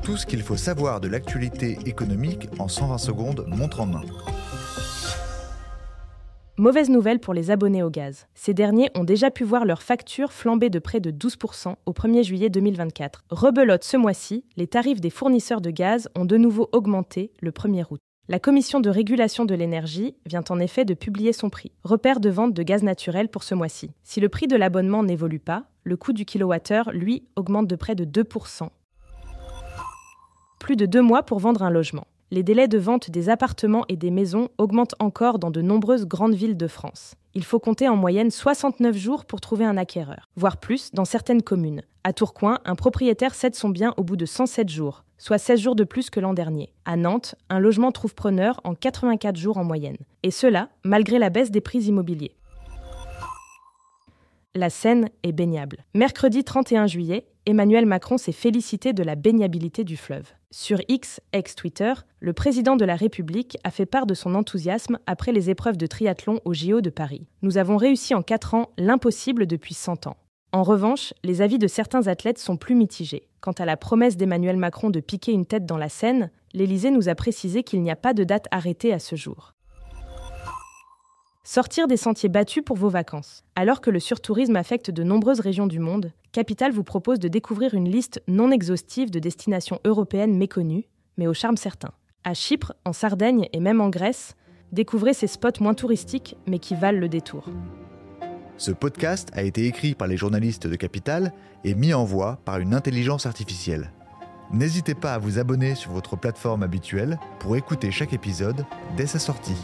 Tout ce qu'il faut savoir de l'actualité économique en 120 secondes, montre en main. Mauvaise nouvelle pour les abonnés au gaz. Ces derniers ont déjà pu voir leur facture flamber de près de 12% au 1er juillet 2024. Rebelote ce mois-ci, les tarifs des fournisseurs de gaz ont de nouveau augmenté le 1er août. La Commission de régulation de l'énergie vient en effet de publier son prix, repère de vente de gaz naturel pour ce mois-ci. Si le prix de l'abonnement n'évolue pas, le coût du kilowattheure, lui, augmente de près de 2%. Plus de 2 mois pour vendre un logement. Les délais de vente des appartements et des maisons augmentent encore dans de nombreuses grandes villes de France. Il faut compter en moyenne 69 jours pour trouver un acquéreur, voire plus dans certaines communes. À Tourcoing, un propriétaire cède son bien au bout de 107 jours, soit 16 jours de plus que l'an dernier. À Nantes, un logement trouve preneur en 84 jours en moyenne. Et cela, malgré la baisse des prix immobiliers. La Seine est baignable. Mercredi 31 juillet, Emmanuel Macron s'est félicité de la baignabilité du fleuve. Sur X, ex-Twitter, le président de la République a fait part de son enthousiasme après les épreuves de triathlon au JO de Paris. Nous avons réussi en 4 ans l'impossible depuis 100 ans. En revanche, les avis de certains athlètes sont plus mitigés. Quant à la promesse d'Emmanuel Macron de piquer une tête dans la Seine, l'Élysée nous a précisé qu'il n'y a pas de date arrêtée à ce jour. Sortir des sentiers battus pour vos vacances. Alors que le surtourisme affecte de nombreuses régions du monde, Capital vous propose de découvrir une liste non exhaustive de destinations européennes méconnues, mais au charme certain. À Chypre, en Sardaigne et même en Grèce, découvrez ces spots moins touristiques, mais qui valent le détour. Ce podcast a été écrit par les journalistes de Capital et mis en voix par une intelligence artificielle. N'hésitez pas à vous abonner sur votre plateforme habituelle pour écouter chaque épisode dès sa sortie.